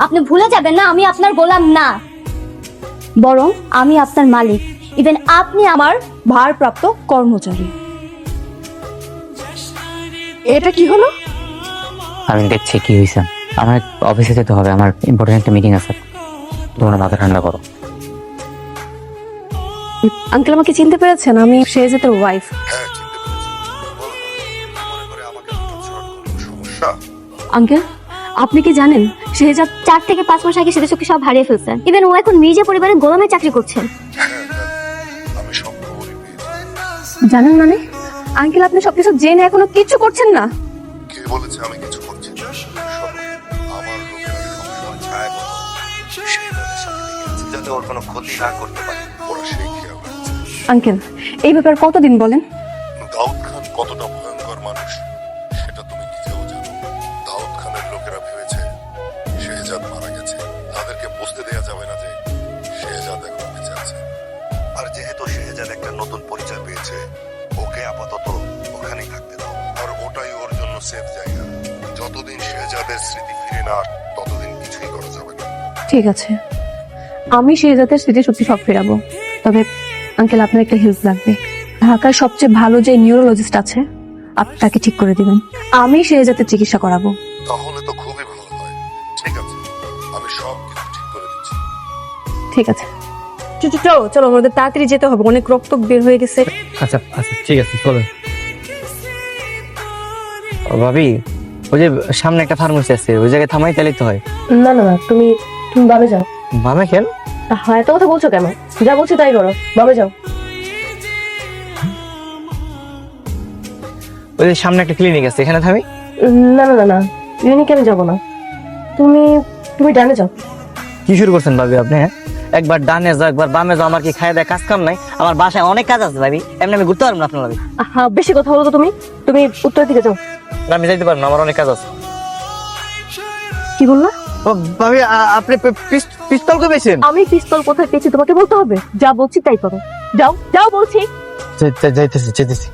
আপনি ভুলে যাবেন না আমি আপনার গোলাম না, বরং আমি আপনার মালিক। ইভেন আপনি আমার ভারপ্রাপ্ত কর্মচারী। এটা কি হলো? আমি দেখছি কি হয়েছে। আমার অফিসে যেতে হবে, আমার ইম্পর্টেন্ট একটা মিটিং আছে। তোমরা মাথা ঠান্ডা করো। আঙ্কেল আমাকে চিনতে পেরেছেন? আমি শেহজাদের ওয়াইফ। হ্যাঁ চিনতে পেরেছি। বলো না, মনে করে আমাকে হঠাৎ শর্ট কোনো সমস্যা? আঙ্কেল আপনি কি জানেন শেহজাদ 4 থেকে 5 মাস আগে সেটা সব হারিয়ে ফেলছেন। ইভেন ও এখন মির্জা পরিবারের গোলামের চাকরি করছেন। হ্যাঁ আমি সব খবরই পেয়েছি। জানেন মানে? আঙ্কেল আপনি সবকিছু জেনে এখনো কিছু করছেন না? কে বলেছে আমি কিছু করছি না? শোনো, আমার লোকেরা সবসময় ছায়া কথা সেই তাদের সাথে লেগে আছে, যাতে ওর কোনো ক্ষতি না করতে পারে। ওরা সেই খেয়াল রাখছে। আঙ্কেল এই ব্যাপার কতদিন বলেন? দাউদ খান কতটা ভয়ঙ্কর মানুষ সেটা তুমি নিজেও জানো। দাউদ খানের লোকেরা ভেবেছে শেহজাদ মারা গেছে। তাদেরকে বুঝতে দেয়া যাবে না যে শেহজাদ এখন বেঁচে আছে। আর যেহেতু শেহজাদ একটা নতুন পরিচয় পেয়েছে, ওকে আপাতত ওখানেই থাকতে দাও। আর ওটাই ওর জন্য সেফ জায়গা। যতদিন শেহজাদের স্মৃতি ফিরে না আসে, ততদিন কিছুই করা যাবে না। ঠিক আছে, আমি শেহজাদের স্মৃতি সত্যি সব ফেরাবো। তবে আঙ্কেল আপনার একটা হেল্প লাগবে। ঢাকার সবচেয়ে ভালো যে নিউরোলজিস্ট আছে আপনি তাকে ঠিক করে দিবেন। আমি শেহজাদের চিকিৎসা করাবো। তাহলে তো খুবই ভালো হয়। ঠিক আছে, আমি সব কিছু ঠিক করে দিচ্ছি। ঠিক আছে, চলো চলো আমাদের তাড়াতাড়ি যেতে হবে, অনেক রক্ত বের হয়ে গেছে। আচ্ছা আচ্ছা ঠিক আছে, চলো। ভাবি, ওই যে সামনে একটা ফার্মেসি আছে, ওই জায়গায় থামাই তাহলেই তো হয়। না না না, তুমি তুমি বামে যাও। বামে কেন? হ্যাঁ এত কথা বলছো কেন? যা বলছি তাই করো, বামে যাও। ওই যে সামনে একটা ক্লিনিক আছে, এখানে থামি। না না না না, ক্লিনিকে আমি যাবো না। তুমি তুমি ডানে যাও। কি শুরু করছেন ভাবি আপনি? হ্যাঁ, একবার ডানে যাও একবার বামে যাও, আমার কি খায় দেয় কাজ কাম নাই? আমার বাসায় অনেক কাজ আছে ভাবি, এমনি আমি ঘুরতে পারবো না আপনার ভাবি। হ্যাঁ বেশি কথা বলো তো। তুমি তুমি উত্তর দিকে যাও। আমি যাইতে পারবো না, আমার অনেক কাজ আছে। কি বললা? ও ভাবি, আপনি পিস্তল কই পেয়েছেন? আমি পিস্তল কোথায় পেয়েছি তোমাকে বলতে হবে? যা বলছি তাই করো, যাও যাও বলছি। যাইতেছি।